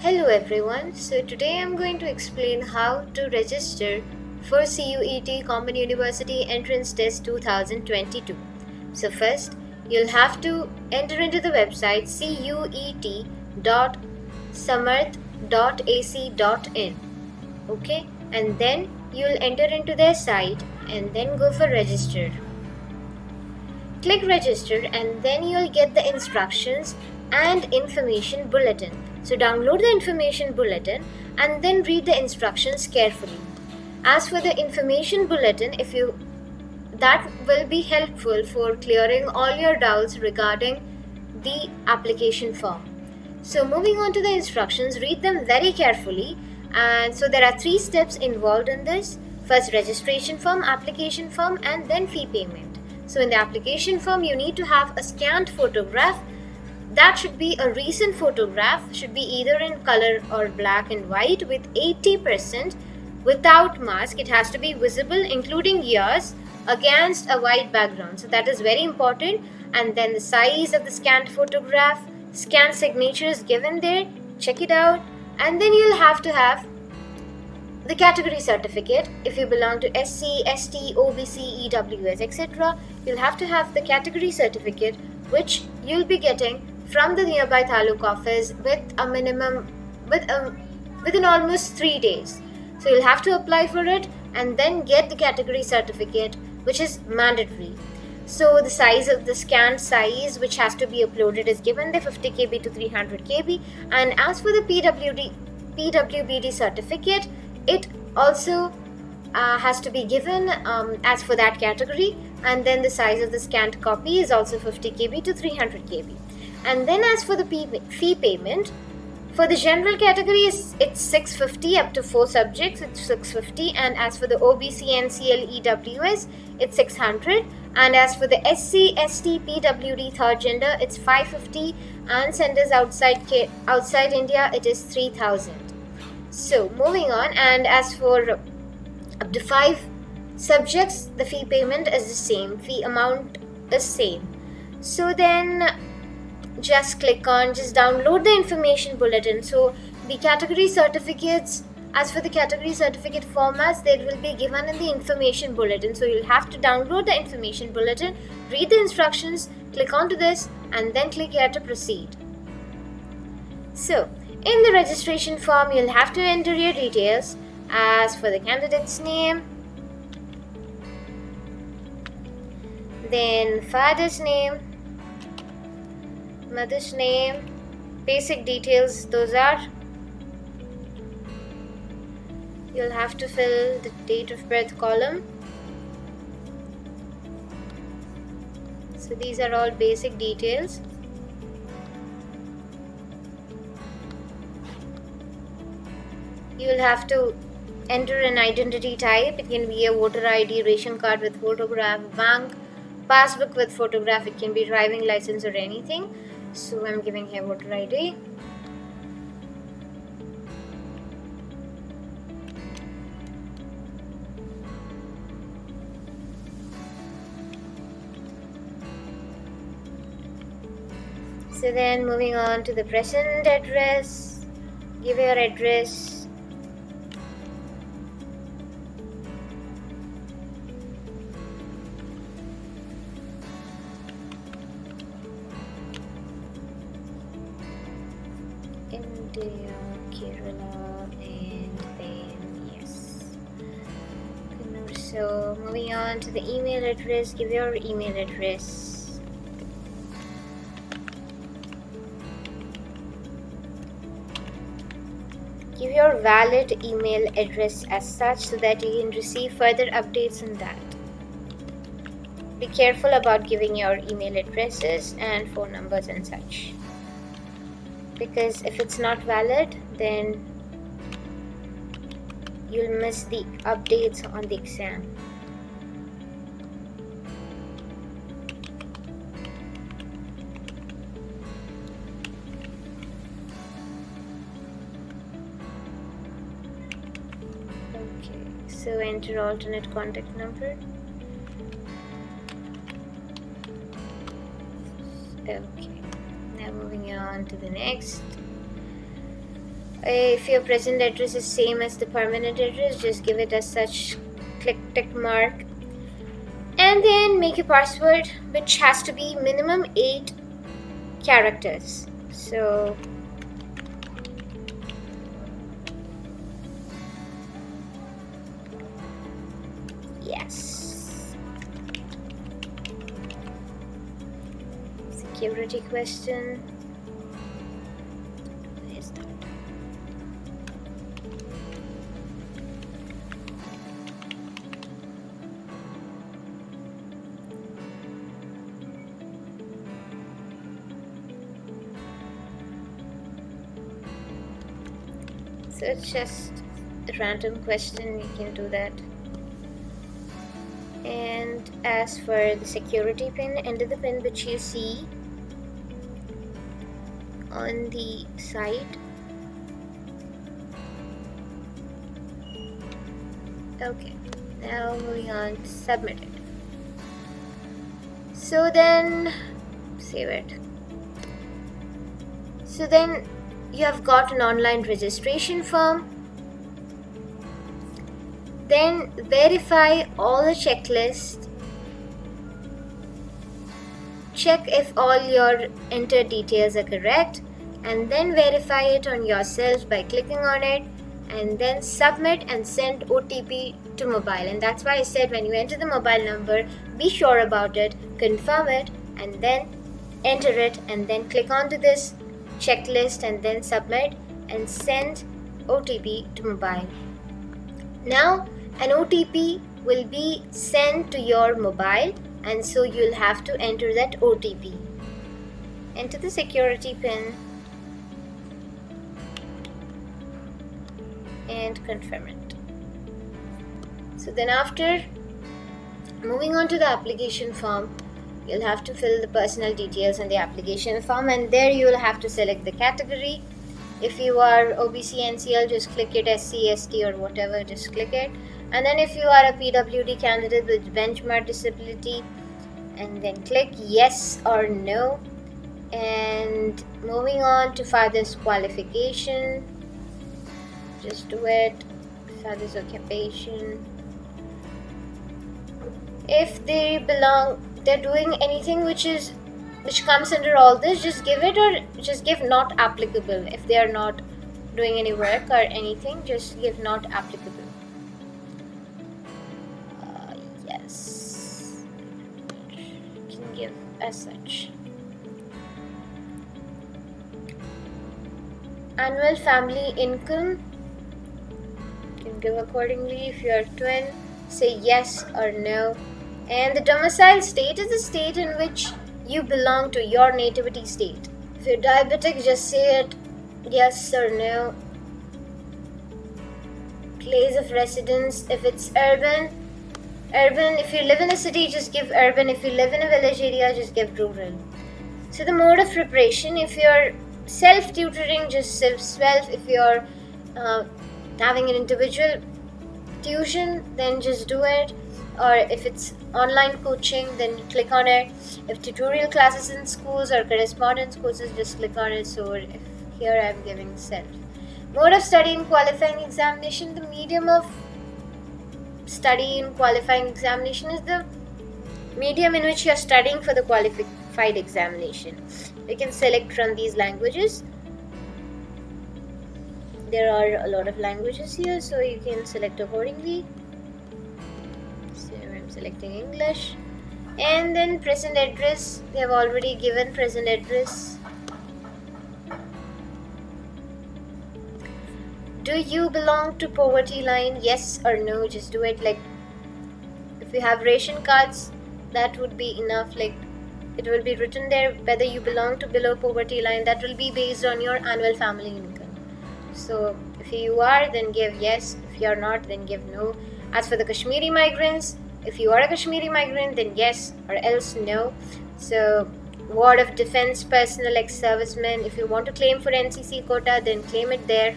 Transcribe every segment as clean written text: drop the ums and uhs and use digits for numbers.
Hello everyone, so today I'm going to explain how to register for CUET Common University Entrance Test 2022. So first, you'll have to enter into the website cuet.samarth.ac.in, okay, and then you'll enter into their site and then go for register. Click register and then you'll get the instructions and information bulletin. So download the information bulletin and then read the instructions carefully. As for the information bulletin, that will be helpful for clearing all your doubts regarding the application form. So moving on to the instructions, read them very carefully. And so there are 3 steps involved in this. First, registration form, application form, and then fee payment. So in the application form, you need to have a scanned photograph. That should be a recent photograph, should be either in color or black and white with 80% without mask. It has to be visible, including ears, against a white background. So that is very important. And then the size of the scanned photograph, scanned signature is given there. Check it out. And then you'll have to have the category certificate. If you belong to SC, ST, OBC, EWS, etc., you'll have to have the category certificate, which you'll be getting from the nearby taluk office within almost 3 days. So you'll have to apply for it and then get the category certificate, which is mandatory. So the size of the scanned size which has to be uploaded is given there, 50 KB to 300 KB. And as for the PWBD certificate, it also has to be given as for that category, and then the size of the scanned copy is also 50 KB to 300 KB. And then as for the fee payment, for the general category it's 650 up to 4 subjects, it's 650, and as for the OBC, NCL, EWS it's 600, and as for the SC, ST, PWD third gender it's 550, and centers outside India it is 3000. So moving on, and as for up to 5 subjects, the fee payment is the same, fee amount is same. So then just download the information bulletin. So the category certificates, as for the category certificate formats, they will be given in the information bulletin. So you'll have to download the information bulletin, read the instructions, click onto this, and then click here to proceed. So in the registration form, you'll have to enter your details. As for the candidate's name, then father's name, mother's name, basic details, those are. You'll have to fill the date of birth column. So these are all basic details. You'll have to enter an identity type. It can be a voter ID, ration card with photograph, bank passbook with photograph. It can be driving license or anything. So I'm giving here voter ID. So then moving on to the present address, give your address. India, Kerala, and then yes. So moving on to the email address, give your email address. Give your valid email address as such so that you can receive further updates on that. Be careful about giving your email addresses and phone numbers and such, because if it's not valid, then you'll miss the updates on the exam. Okay, so enter alternate contact number. Okay, now moving on to the next. If your present address is same as the permanent address, just give it as such, click tick mark, and then make a password which has to be minimum 8 characters. So yes, security question. Where's that? So it's just a random question, you can do that. And as for the security pin, enter the pin which you see on the side. Okay, now moving on, submit it. So then save it. So then you have got an online registration form. Then verify all the checklist. Check if all your entered details are correct, and then verify it on yourself by clicking on it, and then submit and send OTP to mobile. And that's why I said when you enter the mobile number, be sure about it, confirm it, and then enter it, and then click onto this checklist and then submit and send OTP to mobile. Now an OTP will be sent to your mobile, and so you'll have to enter that OTP. Enter the security pin and confirm it. So then after moving on to the application form, you'll have to fill the personal details in the application form, and there you will have to select the category. If you are OBC NCL, just click it, SC, ST or whatever, just click it. And then if you are a PWD candidate with benchmark disability, and then click yes or no. And moving on to father's qualification, just do it, father's occupation. If they're doing anything which comes under all this, just give it, or just give not applicable. If they are not doing any work or anything, just give not applicable. Yes, you can give as such. Annual family income, you can give accordingly. If you are twin, say yes or no. And the domicile state is the state in which you belong to, your nativity state. If you're diabetic, just say it yes or no. Place of residence, if it's urban. If you live in a city, just give urban. If you live in a village area, just give rural. So the mode of preparation, if you're self-tutoring, just self. If you're having an individual tuition, then just do it. Or if it's online coaching, then you click on it. If tutorial classes in schools or correspondence courses, just click on it. So if here I'm giving self. Mode of study in qualifying examination, the medium of study in qualifying examination is the medium in which you are studying for the qualified examination. You can select from these languages. There are a lot of languages here, so you can select accordingly. So I'm selecting English. And then present address, they have already given present address. Do you belong to poverty line? Yes or no, just do it. Like if you have ration cards, that would be enough. Like it will be written there whether you belong to below poverty line. That will be based on your annual family income. So if you are, then give yes. If you are not, then give no. As for the Kashmiri migrants, if you are a Kashmiri migrant, then yes, or else no. So Ward of Defense personnel, ex-servicemen, if you want to claim for NCC quota, then claim it there.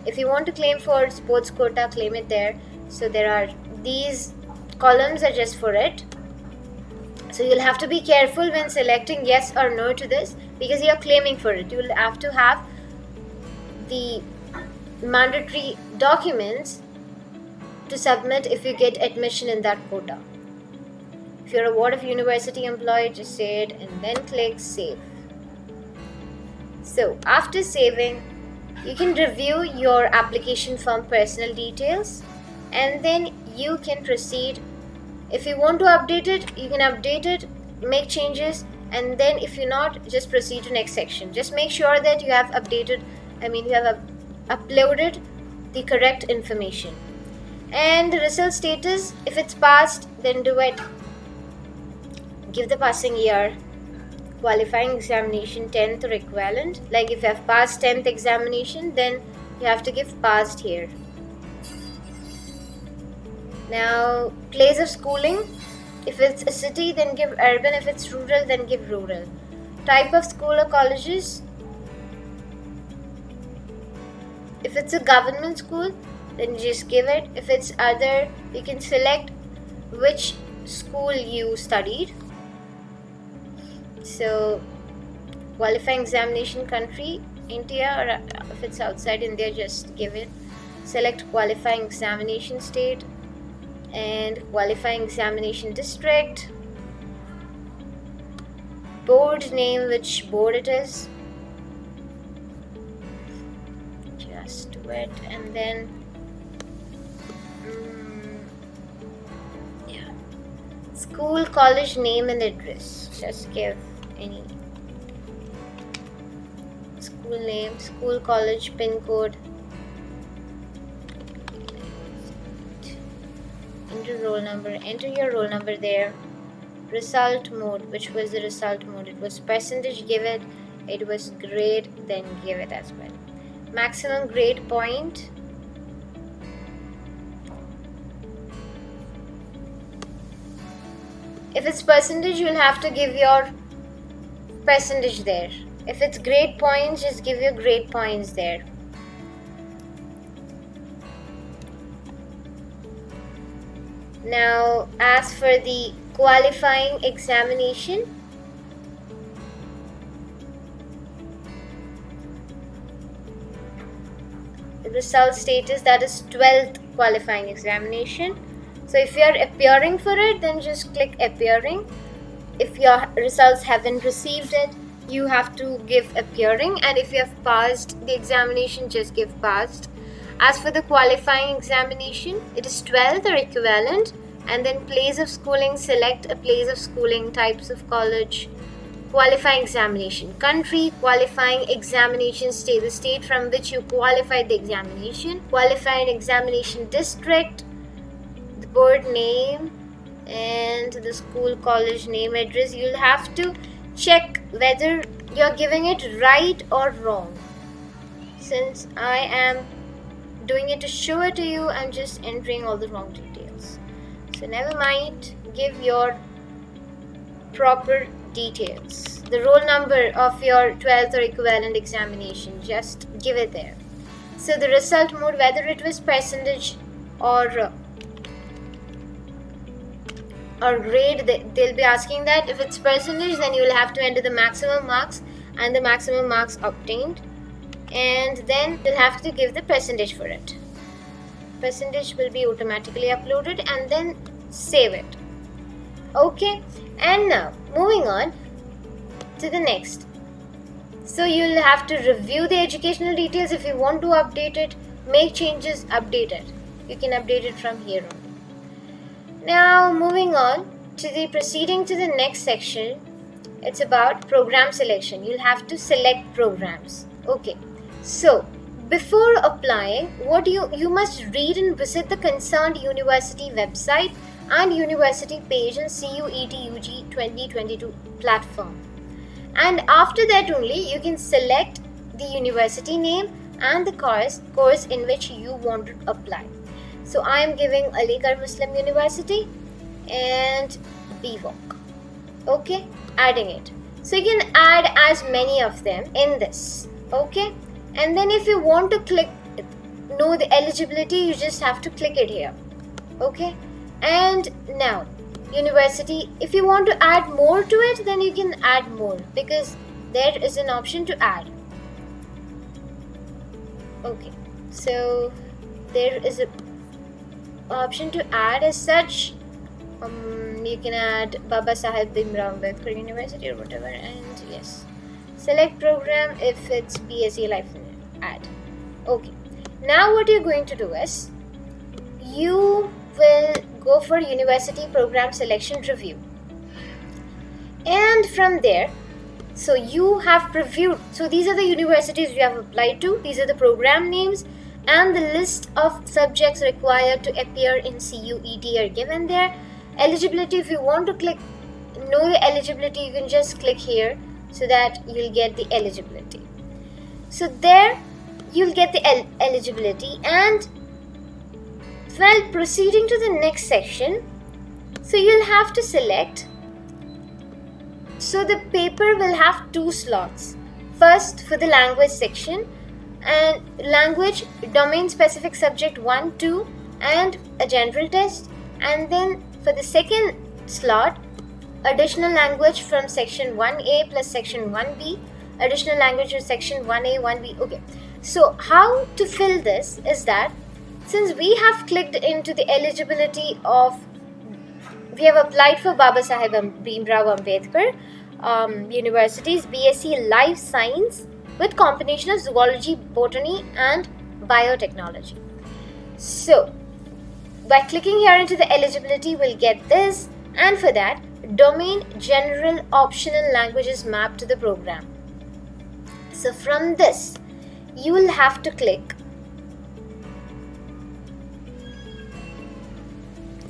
If you want to claim for sports quota, claim it there. So there are these columns are just for it. So you'll have to be careful when selecting yes or no to this, because you're claiming for it. You will have to have the mandatory documents to submit if you get admission in that quota. If you're a Ward of University employee, just say it and then click save. So after saving, you can review your application form personal details and then you can proceed. If you want to update it, you can update it, make changes, and then if you're not, just proceed to next section. Just make sure that you have updated, you have uploaded the correct information. And the result status, if it's passed, then do it. Give the passing year, qualifying examination 10th or equivalent. Like if you have passed 10th examination, then you have to give passed here. Now, place of schooling, if it's a city, then give urban. If it's rural, then give rural. Type of school or colleges, if it's a government school, then just give it. If it's other, you can select which school you studied. So qualifying examination country, India, or if it's outside India, just give it. Select qualifying examination state and qualifying examination district, board name, which board it is, just do it, and then school, college name and address. Just give any school name, school, college, pin code. Enter roll number. Enter your roll number there. Result mode. Which was the result mode? It was percentage. Give it. It was grade. Then give it as well. Maximum grade point. If it's percentage, you'll have to give your percentage there. If it's grade points, just give your grade points there. Now, as for the qualifying examination, the result status, that is 12th qualifying examination. So if you are appearing for it, then just click appearing. If your results haven't received it, you have to give appearing, and if you have passed the examination, just give passed. As for the qualifying examination, it is 12th or equivalent, and then place of schooling, select a place of schooling, types of college, qualifying examination, country, qualifying examination state, the state from which you qualified the examination, qualifying examination district, the board name, and the school, college name, address. You'll have to check whether you're giving it right or wrong. Since I am doing it to show it to you, I'm just entering all the wrong details. So never mind, give your proper details. The roll number of your 12th or equivalent examination, just give it there. So the result mode, whether it was percentage or grade, they'll be asking that. If it's percentage, then you will have to enter the maximum marks and the maximum marks obtained, and then you'll have to give the percentage for it. Percentage will be automatically uploaded, and then save it. Okay, and now moving on to the next. So you'll have to review the educational details. If you want to update it, make changes, update it. You can update it from here on. Now moving on to the proceeding to the next section, it's about program selection. You'll have to select programs. Okay, so before applying, what you must read and visit the concerned university website and university page on CUET UG 2022 platform. And after that only you can select the university name and the course in which you want to apply. So I am giving ALIGARH Muslim University and BVOC. Okay, adding it. So you can add as many of them in this. Okay, and then if you want to know the eligibility, you just have to click it here. Okay, and now university, if you want to add more to it, then you can add more, because there is an option to add. Okay, So there is a option to add as such. You can add Baba Saheb Bhimrao Ambedkar University or whatever, and yes, select program if it's BSc Life. Add. Okay. Now what you're going to do is you will go for university program selection review, and from there, so you have previewed. So these are the universities you have applied to. These are the program names, and the list of subjects required to appear in CUET are given there. Eligibility, if you want to know the eligibility, you can just click here so that you'll get the eligibility. So there you'll get the eligibility, and while proceeding to the next section, so you'll have to select. So the paper will have 2 slots. First for the language section, and language domain specific subject 1, 2 and a general test, and then for the second slot, additional language from section 1A plus section 1B, additional language of section 1A, 1B. Okay, so how to fill this is that since we have clicked into the eligibility of, we have applied for Baba Saheb Bhimrao Ambedkar University's BSc Life Science with combination of zoology, botany and biotechnology. So by clicking here into the eligibility, we'll get this, and for that, domain general optional languages mapped to the program. So from this, you will have to click.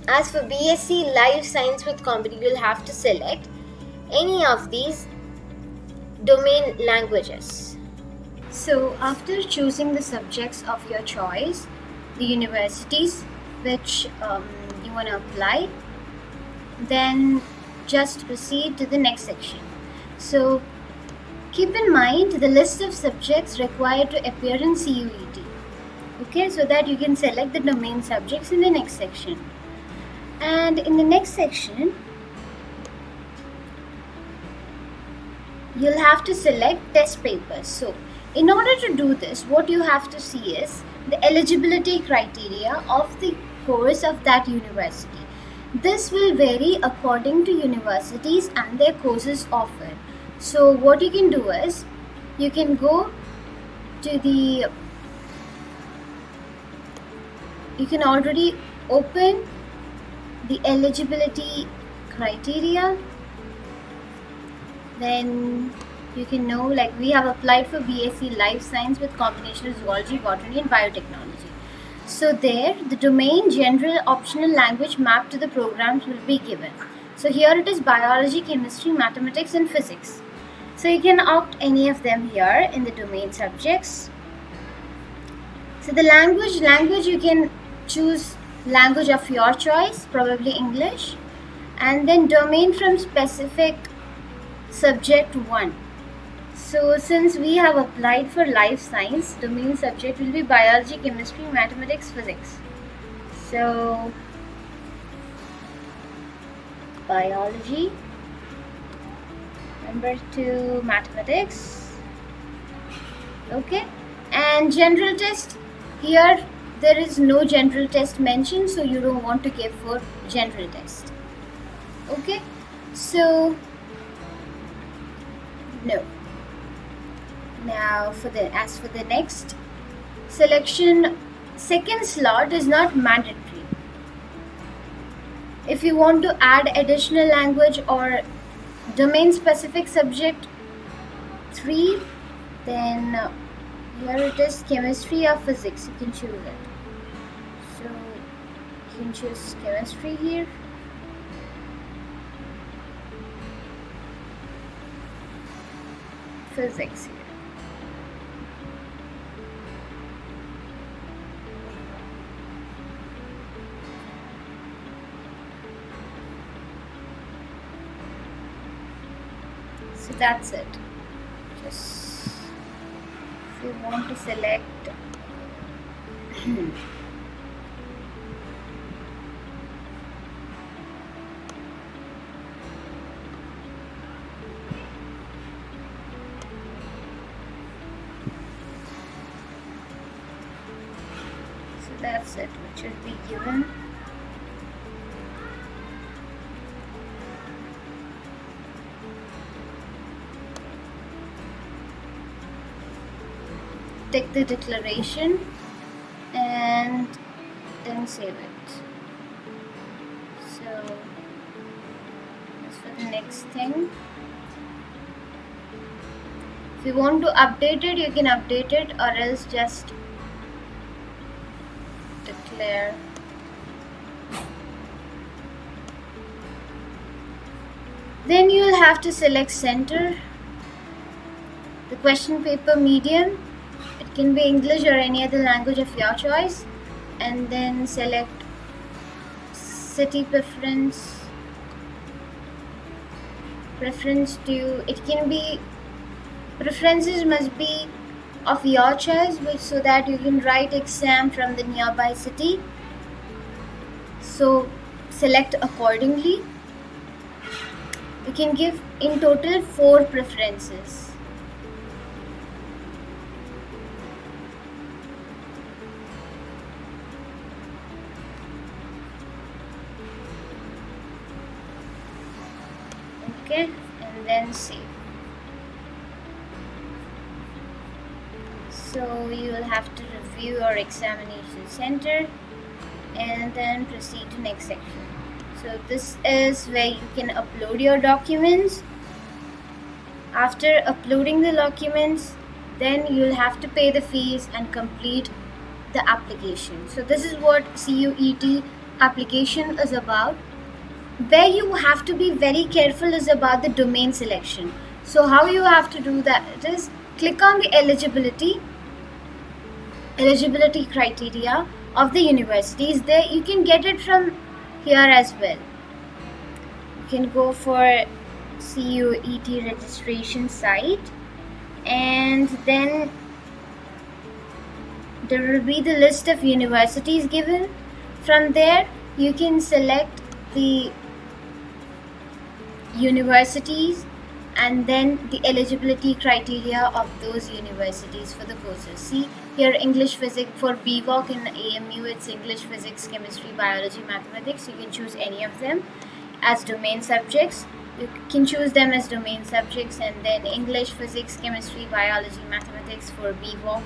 As for BSc Life Science with combination, you'll have to select any of these domain languages. So after choosing the subjects of your choice, the universities which you want to apply, then just proceed to the next section. So keep in mind the list of subjects required to appear in CUET, okay, so that you can select the domain subjects in the next section. And in the next section, you'll have to select test papers. So in order to do this, what you have to see is the eligibility criteria of the course of that university. This will vary according to universities and their courses offered. So what you can do is, you can go to the, you can already open the eligibility criteria, then you can know, like we have applied for BSc Life Science with combination of zoology, botany and biotechnology. So there, the domain general optional language mapped to the programs will be given. So here it is biology, chemistry, mathematics and physics. So you can opt any of them here in the domain subjects. So the language you can choose language of your choice, probably English, and then domain from specific subject 1. So since we have applied for life science, domain subject will be biology, chemistry, mathematics, physics. So biology, number 2 mathematics, okay, and general test, here there is no general test mentioned, so you don't want to give for general test, okay. So no. Now as for the next selection, second slot is not mandatory. If you want to add additional language or domain specific subject 3, then here it is chemistry or physics, you can choose it. So you can choose chemistry here. Physics here. So that's it. Just if you want to select that's it, which should be given. Take the declaration and then save it. So that's for the next thing. If you want to update it, you can update it, or else just declare. Then you will have to select center, the question paper medium. It can be English or any other language of your choice, and then select city preference to, it can be, preferences must be of your choice, so that you can write exam from the nearby city. So select accordingly. You can give in total 4 preferences. Okay, and then save. So you will have to review your examination center and then proceed to next section. So this is where you can upload your documents. After uploading the documents, then you'll have to pay the fees and complete the application. So this is what CUET application is about. Where you have to be very careful is about the domain selection. So how you have to do that is click on the eligibility criteria of the universities. There you can get it from here as well. You can go for CUET registration site, and then there will be the list of universities given. From there you can select the universities and then the eligibility criteria of those universities for the courses. See here, English physics for BVOC in AMU, it's English, physics, chemistry, biology, mathematics. You can choose any of them as domain subjects. You can choose them as domain subjects, and then English, physics, chemistry, biology, mathematics for BVOC,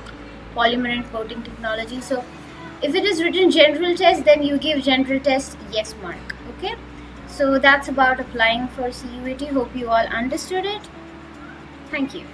polymer and coating technology. So if it is written general test, then you give general test yes mark. Okay, so that's about applying for CUET. Hope you all understood it. Thank you.